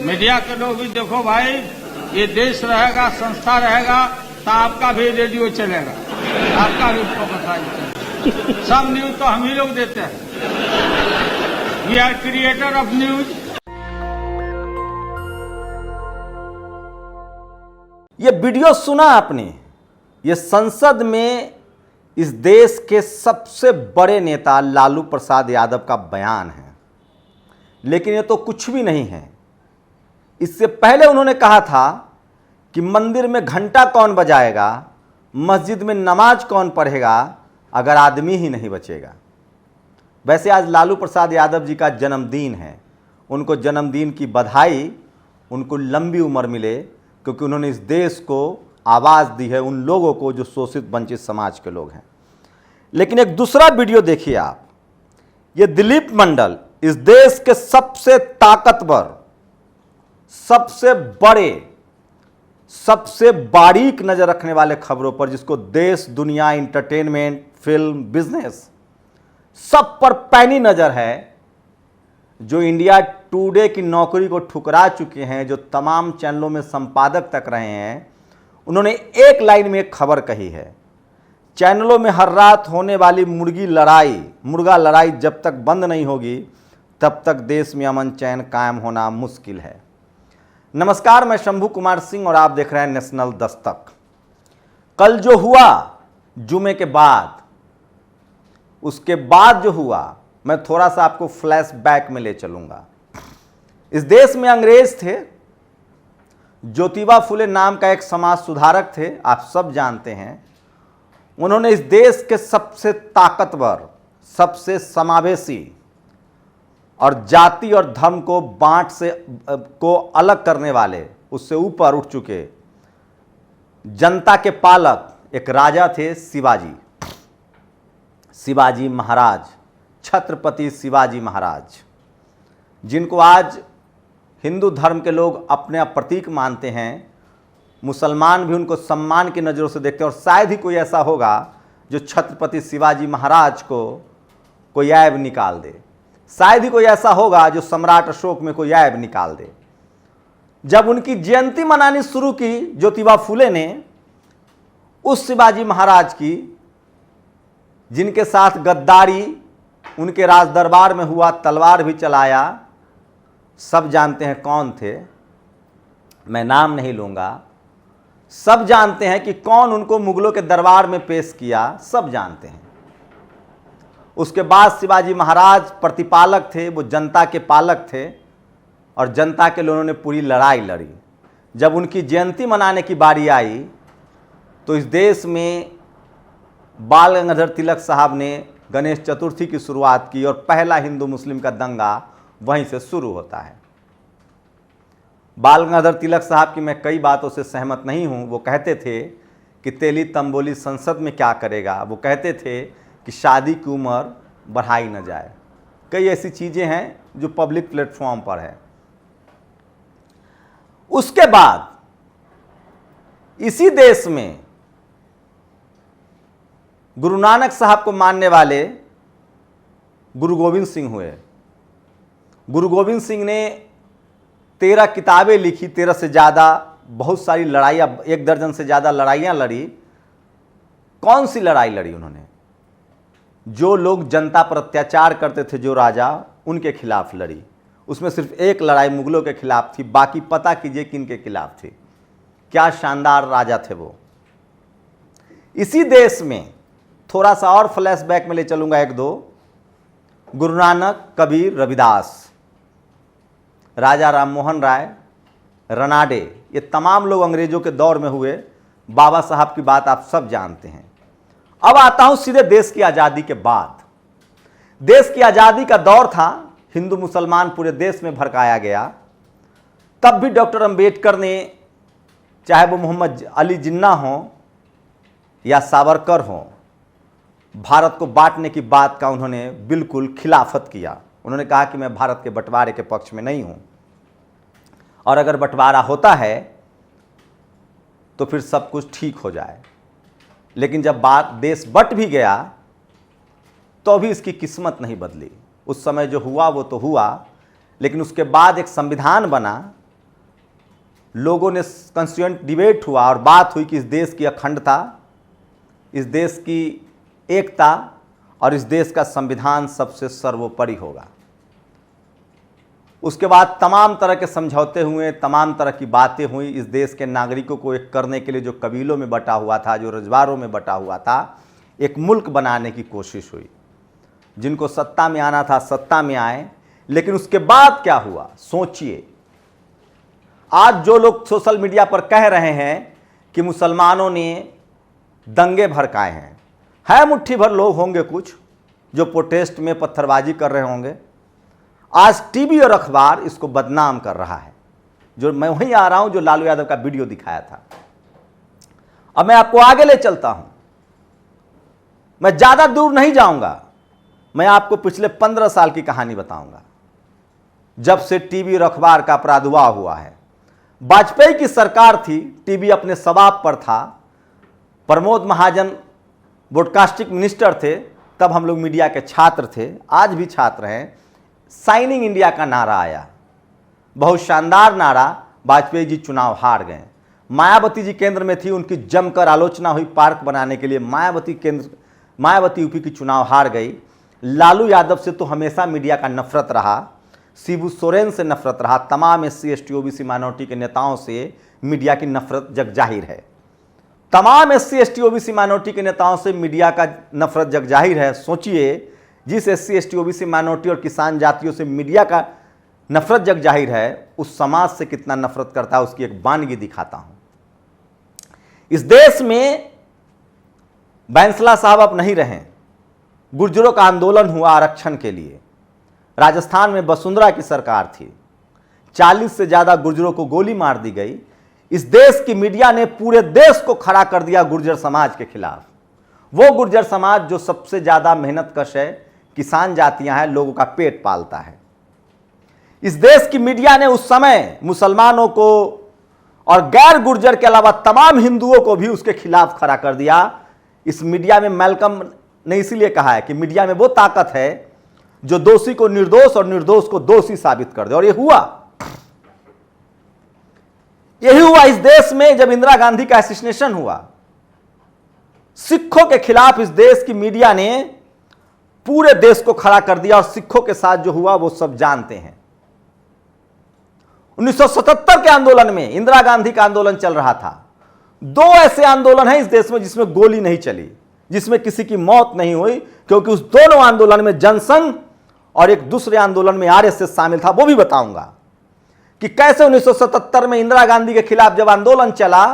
Media के लोग भी देखो भाई, ये देश रहेगा, संस्था रहेगा तो आपका भी रेडियो चलेगा, आपका भी फोकस चलेगा। सब न्यूज तो हम ही लोग देते हैं। We are creator of news. ये वीडियो सुना आपने? ये संसद में इस देश के सबसे बड़े नेता लालू प्रसाद यादव का बयान है। लेकिन ये तो कुछ भी नहीं है। इससे पहले उन्होंने कहा था कि मंदिर में घंटा कौन बजाएगा, मस्जिद में नमाज कौन पढ़ेगा अगर आदमी ही नहीं बचेगा। वैसे आज लालू प्रसाद यादव जी का जन्मदिन है। उनको जन्मदिन की बधाई, उनको लंबी उम्र मिले, क्योंकि उन्होंने इस देश को आवाज़ दी है उन लोगों को जो शोषित वंचित समाज के लोग हैं। लेकिन एक दूसरा वीडियो देखिए आप। ये दिलीप मंडल इस देश के सबसे ताकतवर, सबसे बड़े, सबसे बारीक नज़र रखने वाले खबरों पर, जिसको देश दुनिया, इंटरटेनमेंट, फिल्म, बिजनेस सब पर पैनी नज़र है, जो इंडिया टुडे की नौकरी को ठुकरा चुके हैं, जो तमाम चैनलों में संपादक तक रहे हैं, उन्होंने एक लाइन में एक खबर कही है। चैनलों में हर रात होने वाली मुर्गा लड़ाई जब तक बंद नहीं होगी तब तक देश में अमन चैन कायम होना मुश्किल है। नमस्कार, मैं शंभू कुमार सिंह और आप देख रहे हैं नेशनल दस्तक। कल जो हुआ जुमे के बाद, उसके बाद जो हुआ, मैं थोड़ा सा आपको फ्लैशबैक में ले चलूंगा। इस देश में अंग्रेज थे, ज्योतिबा फुले नाम का एक समाज सुधारक थे, आप सब जानते हैं। उन्होंने इस देश के सबसे ताकतवर, सबसे समावेशी और जाति और धर्म को को अलग करने वाले, उससे ऊपर उठ चुके जनता के पालक एक राजा थे, शिवाजी महाराज, छत्रपति शिवाजी महाराज, जिनको आज हिंदू धर्म के लोग अपने प्रतीक मानते हैं। मुसलमान भी उनको सम्मान की नज़रों से देखते हैं, और शायद ही कोई ऐसा होगा जो छत्रपति शिवाजी महाराज को कोई ऐब निकाल दे। शायद ही कोई ऐसा होगा जो सम्राट अशोक में कोई ऐब निकाल दे। जब उनकी जयंती मनानी शुरू की ज्योतिबा फुले ने, उस शिवाजी महाराज की, जिनके साथ गद्दारी उनके राज दरबार में हुआ, तलवार भी चलाया, सब जानते हैं कौन थे, मैं नाम नहीं लूँगा। सब जानते हैं कि कौन उनको मुगलों के दरबार में पेश किया, सब जानते हैं। उसके बाद शिवाजी महाराज प्रतिपालक थे, वो जनता के पालक थे, और जनता के लिए उन्होंने पूरी लड़ाई लड़ी। जब उनकी जयंती मनाने की बारी आई तो इस देश में बाल गंगाधर तिलक साहब ने गणेश चतुर्थी की शुरुआत की, और पहला हिंदू मुस्लिम का दंगा वहीं से शुरू होता है। बाल गंगाधर तिलक साहब की मैं कई बातों से सहमत नहीं हूँ। वो कहते थे कि तेली तंबोली संसद में क्या करेगा। वो कहते थे कि शादी की उम्र बढ़ाई न जाए। कई ऐसी चीज़ें हैं जो पब्लिक प्लेटफॉर्म पर है। उसके बाद इसी देश में गुरु नानक साहब को मानने वाले गुरु गोविंद सिंह हुए। गुरु गोविंद सिंह ने 13 किताबें लिखी, 13 से ज़्यादा, बहुत सारी लड़ाइयाँ, 1 दर्जन से ज़्यादा लड़ाइयाँ लड़ी। कौन सी लड़ाई लड़ी उन्होंने? जो लोग जनता पर अत्याचार करते थे, जो राजा, उनके खिलाफ लड़ी। उसमें सिर्फ एक लड़ाई मुगलों के खिलाफ थी, बाकी पता कीजिए किनके खिलाफ थी। क्या शानदार राजा थे वो। इसी देश में थोड़ा सा और फ्लैशबैक में ले चलूँगा, 1-2। गुरु नानक, कबीर, रविदास, राजा राम मोहन राय, रनाडे, ये तमाम लोग अंग्रेजों के दौर में हुए। बाबा साहब की बात आप सब जानते हैं। अब आता हूं सीधे देश की आज़ादी के बाद। देश की आज़ादी का दौर था, हिंदू मुसलमान पूरे देश में भड़काया गया। तब भी डॉक्टर अंबेडकर ने, चाहे वो मोहम्मद अली जिन्ना हो या सावरकर हो, भारत को बांटने की बात का उन्होंने बिल्कुल खिलाफत किया। उन्होंने कहा कि मैं भारत के बंटवारे के पक्ष में नहीं हूं, और अगर बंटवारा होता है तो फिर सब कुछ ठीक हो जाए। लेकिन जब देश बट भी गया तो भी इसकी किस्मत नहीं बदली। उस समय जो हुआ वो तो हुआ, लेकिन उसके बाद एक संविधान बना लोगों ने कॉन्स्टिट्यूएंट डिबेट हुआ और बात हुई कि इस देश की अखंडता, इस देश की एकता और इस देश का संविधान सबसे सर्वोपरि होगा। उसके बाद तमाम तरह के समझौते हुए, तमाम तरह की बातें हुई। इस देश के नागरिकों को एक करने के लिए जो कबीलों में बटा हुआ था, जो रजवाड़ों में बटा हुआ था, एक मुल्क बनाने की कोशिश हुई। जिनको सत्ता में आना था सत्ता में आए, लेकिन उसके बाद क्या हुआ सोचिए। आज जो लोग सोशल मीडिया पर कह रहे हैं कि मुसलमानों ने दंगे भड़काए हैं, है मुट्ठी भर लोग होंगे कुछ जो प्रोटेस्ट में पत्थरबाजी कर रहे होंगे। आज टीवी और अखबार इसको बदनाम कर रहा है। जो मैं वहीं आ रहा हूं जो लालू यादव का वीडियो दिखाया था। अब मैं आपको आगे ले चलता हूं, मैं ज्यादा दूर नहीं जाऊंगा। मैं आपको पिछले 15 साल की कहानी बताऊंगा, जब से टीवी और अखबार का प्रादुर्भाव हुआ है। वाजपेयी की सरकार थी, टीवी अपने सवाब पर था, प्रमोद महाजन ब्रॉडकास्टिंग मिनिस्टर थे, तब हम लोग मीडिया के छात्र थे, आज भी छात्र हैं। साइनिंग इंडिया का नारा आया, बहुत शानदार नारा। वाजपेयी जी चुनाव हार गए। मायावती जी केंद्र में थी, उनकी जमकर आलोचना हुई पार्क बनाने के लिए। मायावती यूपी की चुनाव हार गई। लालू यादव से तो हमेशा मीडिया का नफरत रहा, शिबू सोरेन से नफरत रहा, तमाम SC ST OBC माइनॉरिटी के नेताओं से मीडिया की नफरत जग जाहिर है। तमाम SC ST OBC माइनॉरिटी के नेताओं से मीडिया का नफरत जग जाहिर है। सोचिए, जिस SC ST OBC माइनॉरिटी और किसान जातियों से मीडिया का नफरत जग जाहिर है, उस समाज से कितना नफरत करता है उसकी एक वानगी दिखाता हूं। इस देश में बैंसला साहब अब नहीं रहे। गुर्जरों का आंदोलन हुआ आरक्षण के लिए। राजस्थान में वसुंधरा की सरकार थी, 40 से ज्यादा गुर्जरों को गोली मार दी गई। इस देश की मीडिया ने पूरे देश को खड़ा कर दिया गुर्जर समाज के खिलाफ। वो गुर्जर समाज जो सबसे ज्यादा मेहनत कश है, किसान जातियां हैं, लोगों का पेट पालता है। इस देश की मीडिया ने उस समय मुसलमानों को और गैर गुर्जर के अलावा तमाम हिंदुओं को भी उसके खिलाफ खड़ा कर दिया। इस मीडिया में मैल्कम ने इसीलिए कहा है कि मीडिया में वो ताकत है जो दोषी को निर्दोष और निर्दोष को दोषी साबित कर दे, और यही हुआ इस देश में जब इंदिरा गांधी का असैसिनेशन हुआ। सिखों के खिलाफ इस देश की मीडिया ने पूरे देश को खड़ा कर दिया, और सिखों के साथ जो हुआ वो सब जानते हैं। 1977 के आंदोलन में इंदिरा गांधी का आंदोलन चल रहा था। 2 ऐसे आंदोलन हैं इस देश में जिसमें गोली नहीं चली, जिसमें किसी की मौत नहीं हुई, क्योंकि उस दोनों आंदोलन में जनसंघ और एक दूसरे आंदोलन में RSS शामिल था। वो भी बताऊंगा कि कैसे 1977 में इंदिरा गांधी के खिलाफ जब आंदोलन चला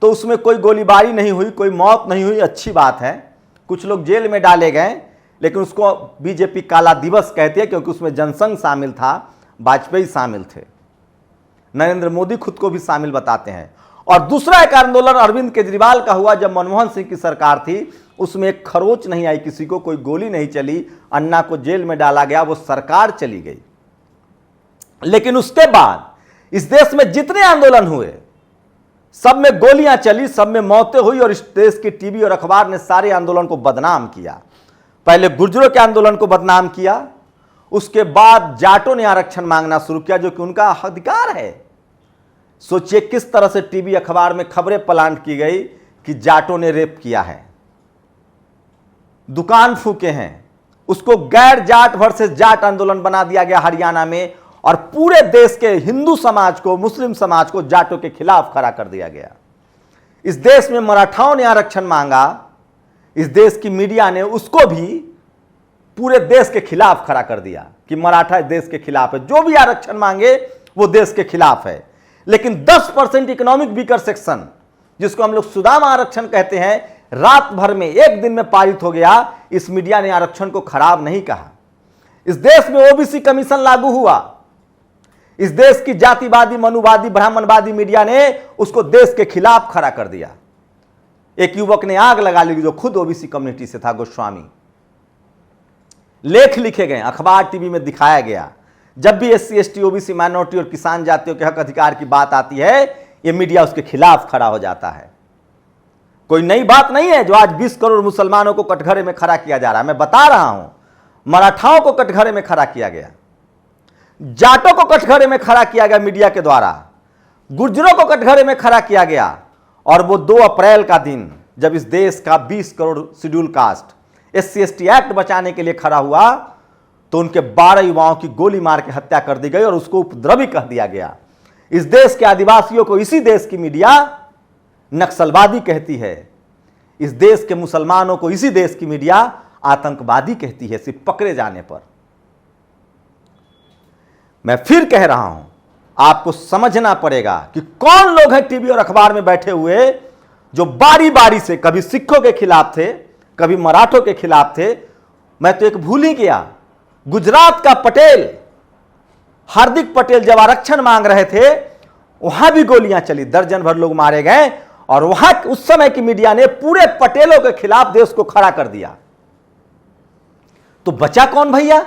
तो उसमें कोई गोलीबारी नहीं हुई, कोई मौत नहीं हुई। अच्छी बात है, कुछ लोग जेल में डाले गए, लेकिन उसको बीजेपी काला दिवस कहती है, क्योंकि उसमें जनसंघ शामिल था, वाजपेयी शामिल थे, नरेंद्र मोदी खुद को भी शामिल बताते हैं। और दूसरा एक आंदोलन अरविंद केजरीवाल का हुआ जब मनमोहन सिंह की सरकार थी। उसमें एक खरोच नहीं आई किसी को, कोई गोली नहीं चली, अन्ना को जेल में डाला गया, वो सरकार चली गई। लेकिन उसके बाद इस देश में जितने आंदोलन हुए सब में गोलियां चली, सब में मौतें हुई, और इस देश की टीवी और अखबार ने सारे आंदोलन को बदनाम किया। पहले गुर्जरों के आंदोलन को बदनाम किया, उसके बाद जाटों ने आरक्षण मांगना शुरू किया, जो कि उनका अधिकार है। सोचिए किस तरह से टीवी अखबार में खबरें प्लांट की गई कि जाटों ने रेप किया है, दुकान फूके हैं, उसको गैर जाट वर्सेस जाट आंदोलन बना दिया गया हरियाणा में, और पूरे देश के हिंदू समाज को, मुस्लिम समाज को जाटों के खिलाफ खड़ा कर दिया गया। इस देश में मराठाओं ने आरक्षण मांगा, इस देश की मीडिया ने उसको भी पूरे देश के खिलाफ खड़ा कर दिया कि मराठा देश के खिलाफ है, जो भी आरक्षण मांगे वो देश के खिलाफ है। लेकिन 10% इकोनॉमिक वीकर सेक्शन, जिसको हम लोग सुदाम आरक्षण कहते हैं, रात भर में एक दिन में पारित हो गया। इस मीडिया ने आरक्षण को खराब नहीं कहा। इस देश में OBC कमीशन लागू हुआ, इस देश की जातिवादी, मनुवादी, ब्राह्मणवादी मीडिया ने उसको देश के खिलाफ खड़ा कर दिया। एक युवक ने आग लगा ली जो खुद OBC कम्युनिटी से था, गोस्वामी। लेख लिखे गए, अखबार टीवी में दिखाया गया। जब भी SC ST OBC माइनॉरिटी और किसान जातियों के हक अधिकार की बात आती है, यह मीडिया उसके खिलाफ खड़ा हो जाता है। कोई नई बात नहीं है जो आज 20 करोड़ मुसलमानों को कटघरे में खड़ा किया जा रहा है। मैं बता रहा हूं, मराठाओं को कटघरे में खड़ा किया गया, जाटों को कटघरे में खड़ा किया गया मीडिया के द्वारा, गुर्जरों को कटघरे में खड़ा किया गया। और वो 2 अप्रैल का दिन जब इस देश का 20 crore schedule caste SC/ST act बचाने के लिए खड़ा हुआ तो उनके 12 युवाओं की गोली मार के हत्या कर दी गई और उसको उपद्रवी कह दिया गया। इस देश के आदिवासियों को इसी देश की मीडिया नक्सलवादी कहती है। इस देश के मुसलमानों को इसी देश की मीडिया आतंकवादी कहती है सिर्फ पकड़े जाने पर। मैं फिर कह रहा हूं, आपको समझना पड़ेगा कि कौन लोग हैं टीवी और अखबार में बैठे हुए जो बारी बारी से कभी सिखों के खिलाफ थे, कभी मराठों के खिलाफ थे। मैं तो एक भूल ही गया, गुजरात का पटेल हार्दिक पटेल जब आरक्षण मांग रहे थे वहां भी गोलियां चली, दर्जन भर लोग मारे गए और वहां उस समय की मीडिया ने पूरे पटेलों के खिलाफ देश को खड़ा कर दिया। तो बचा कौन भैया?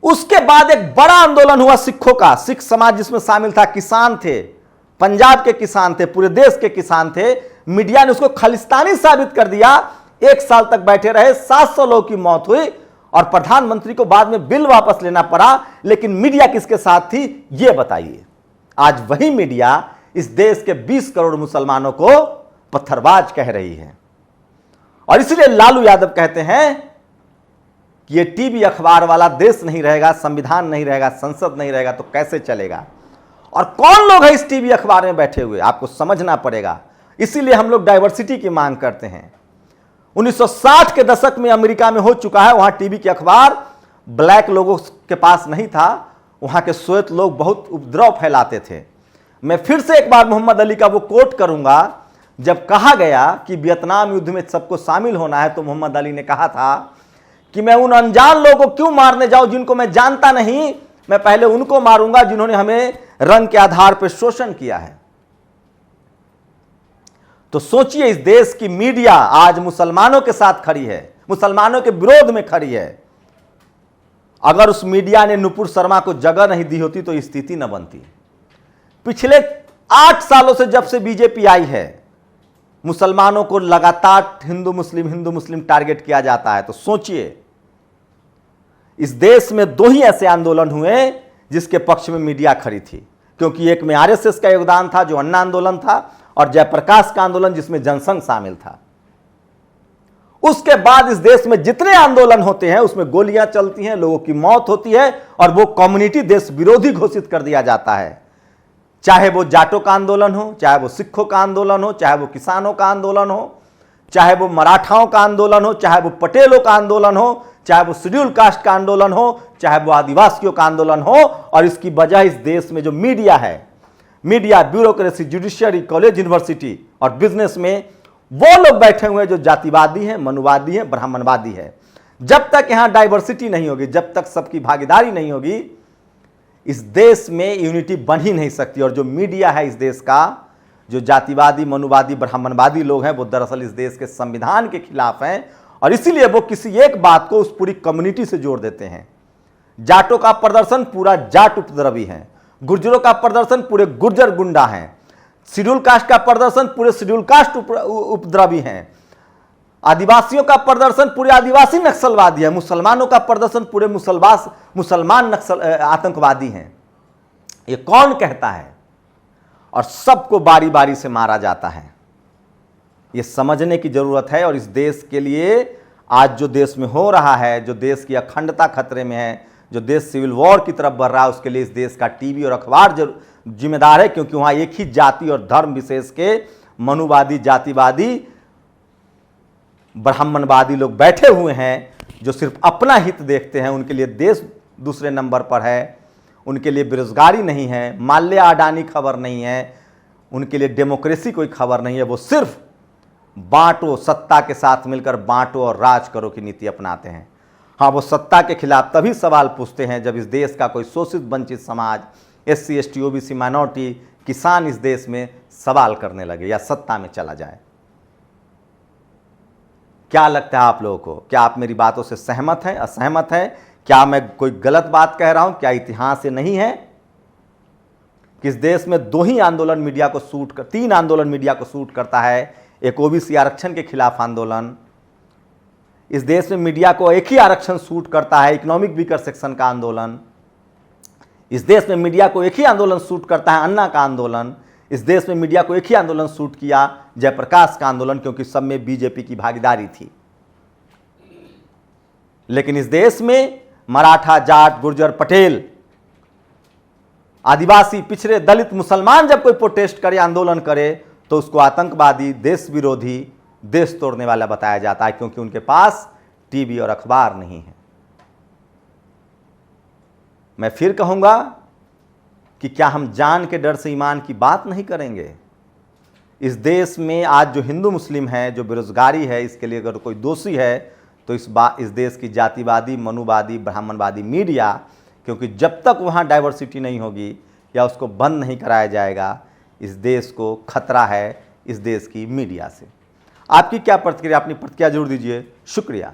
उसके बाद एक बड़ा आंदोलन हुआ सिखों का, सिख समाज जिसमें शामिल था, किसान थे, पंजाब के किसान थे, पूरे देश के किसान थे। मीडिया ने उसको खालिस्तानी साबित कर दिया। 1 साल तक बैठे रहे, 700 लोगों की मौत हुई और प्रधानमंत्री को बाद में बिल वापस लेना पड़ा। लेकिन मीडिया किसके साथ थी यह बताइए। आज वही मीडिया इस देश के 20 करोड़ मुसलमानों को पत्थरबाज कह रही है। और इसलिए लालू यादव कहते हैं कि ये टीवी अखबार वाला देश नहीं रहेगा, संविधान नहीं रहेगा, संसद नहीं रहेगा तो कैसे चलेगा। और कौन लोग हैं इस टीवी अखबार में बैठे हुए, आपको समझना पड़ेगा। इसीलिए हम लोग डाइवर्सिटी की मांग करते हैं। 1960 के दशक में अमेरिका में हो चुका है, वहां टीवी के अखबार ब्लैक लोगों के पास नहीं था, वहां के श्वेत लोग बहुत उपद्रव फैलाते थे। मैं फिर से एक बार मोहम्मद अली का वो कोट करूंगा, जब कहा गया कि वियतनाम युद्ध में सबको शामिल होना है तो मोहम्मद अली ने कहा था कि मैं उन अनजान लोगों को क्यों मारने जाऊं जिनको मैं जानता नहीं, मैं पहले उनको मारूंगा जिन्होंने हमें रंग के आधार पर शोषण किया है। तो सोचिए, इस देश की मीडिया आज मुसलमानों के साथ खड़ी है, मुसलमानों के विरोध में खड़ी है। अगर उस मीडिया ने नुपुर शर्मा को जगह नहीं दी होती तो ये स्थिति न बनती। पिछले 8 सालों से जब से बीजेपी आई है, मुसलमानों को लगातार हिंदू मुस्लिम टारगेट किया जाता है। तो सोचिए, इस देश में 2 ही ऐसे आंदोलन हुए जिसके पक्ष में मीडिया खड़ी थी, क्योंकि एक में आरएसएस का योगदान था जो अन्ना आंदोलन था, और जयप्रकाश का आंदोलन जिसमें जनसंघ शामिल था। उसके बाद इस देश में जितने आंदोलन होते हैं उसमें गोलियां चलती हैं, लोगों की मौत होती है और वो कम्युनिटी देश विरोधी घोषित कर दिया जाता है। चाहे वो जाटों का आंदोलन हो, चाहे वो सिखों का आंदोलन हो, चाहे वो किसानों का आंदोलन हो, चाहे वो मराठाओं का आंदोलन हो, चाहे वो पटेलों का आंदोलन हो, चाहे वो शेड्यूल कास्ट का आंदोलन हो, चाहे वो आदिवासियों का आंदोलन हो। और इसकी वजह इस देश में जो मीडिया है, media, bureaucracy, judiciary, college, university और बिजनेस में वो लोग बैठे हुए हैं जो जातिवादी हैं, मनुवादी हैं, ब्राह्मणवादी है। जब तक यहां डाइवर्सिटी नहीं होगी, जब तक सबकी भागीदारी नहीं होगी, इस देश में यूनिटी बन ही नहीं सकती। और जो मीडिया है इस देश का, जो जातिवादी, मनुवादी, ब्राह्मणवादी लोग हैं, वो दरअसल इस देश के संविधान के खिलाफ हैं। और इसीलिए वो किसी एक बात को उस पूरी कम्युनिटी से जोड़ देते हैं। जाटों का प्रदर्शन पूरा जाट उपद्रवी है, गुर्जरों का प्रदर्शन पूरे गुर्जर गुंडा हैं, शेड्यूल कास्ट का प्रदर्शन पूरे शेड्यूल कास्ट उपद्रवी हैं, आदिवासियों का प्रदर्शन पूरे आदिवासी नक्सलवादी है, मुसलमानों का प्रदर्शन पूरे मुसलमान नक्सल आतंकवादी हैं। ये कौन कहता है? और सबको बारी बारी से मारा जाता है। ये समझने की जरूरत है। और इस देश के लिए आज जो देश में हो रहा है, जो देश की अखंडता खतरे में है, जो देश सिविल वॉर की तरफ बढ़ रहा है, उसके लिए इस देश का टीवी और अखबार जिम्मेदार है। क्योंकि वहां एक ही जाति और धर्म विशेष के मनुवादी, जातिवादी, ब्राह्मणवादी लोग बैठे हुए हैं जो सिर्फ अपना हित देखते हैं। उनके लिए देश दूसरे नंबर पर है, उनके लिए बेरोजगारी नहीं है, माल्या अडानी खबर नहीं है, उनके लिए डेमोक्रेसी कोई खबर नहीं है। वो सिर्फ बांटो, सत्ता के साथ मिलकर बांटो और राज करो की नीति अपनाते हैं। हाँ, वो सत्ता के खिलाफ तभी सवाल पूछते हैं जब इस देश का कोई शोषित वंचित समाज, SC ST OBC माइनॉरिटी, किसान इस देश में सवाल करने लगे या सत्ता में चला जाए। क्या लगता है आप लोगों को? क्या आप मेरी बातों से सहमत हैं, असहमत हैं? क्या मैं कोई गलत बात कह रहा हूं? क्या इतिहास से नहीं है कि इस देश में 2 ही आंदोलन मीडिया को सूट कर, 3 आंदोलन मीडिया को सूट करता है। एक OBC आरक्षण के खिलाफ आंदोलन, इस देश में मीडिया को एक ही आरक्षण सूट करता है, इकोनॉमिक वीकर सेक्शन का आंदोलन। इस देश में मीडिया को एक ही आंदोलन सूट करता है, अन्ना का आंदोलन। इस देश में मीडिया को एक ही आंदोलन सूट किया, जयप्रकाश का आंदोलन, क्योंकि सब में बीजेपी की भागीदारी थी। लेकिन इस देश में मराठा, जाट, गुर्जर, पटेल, आदिवासी, पिछड़े, दलित, मुसलमान जब कोई प्रोटेस्ट करे, आंदोलन करे, तो उसको आतंकवादी, देश विरोधी, देश तोड़ने वाला बताया जाता है, क्योंकि उनके पास टीवी और अखबार नहीं है। मैं फिर कहूंगा कि क्या हम जान के डर से ईमान की बात नहीं करेंगे? इस देश में आज जो हिंदू मुस्लिम है, जो बेरोजगारी है, इसके लिए अगर कोई दोषी है तो इस देश की जातिवादी, मनुवादी, ब्राह्मणवादी मीडिया, क्योंकि जब तक वहाँ डाइवर्सिटी नहीं होगी या उसको बंद नहीं कराया जाएगा, इस देश को खतरा है इस देश की मीडिया से। आपकी क्या प्रतिक्रिया? अपनी प्रतिक्रिया जरूर दीजिए। शुक्रिया।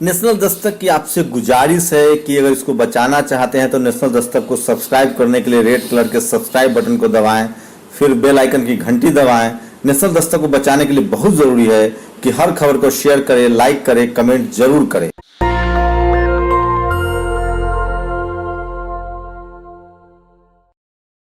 नेशनल दस्तक की आपसे गुजारिश है कि अगर इसको बचाना चाहते हैं तो नेशनल दस्तक को सब्सक्राइब करने के लिए रेड कलर के सब्सक्राइब बटन को दबाएं, फिर बेल आइकन की घंटी दबाएं। नेशनल दस्तक को बचाने के लिए बहुत जरूरी है कि हर खबर को शेयर करें, लाइक करें, कमेंट जरूर करें।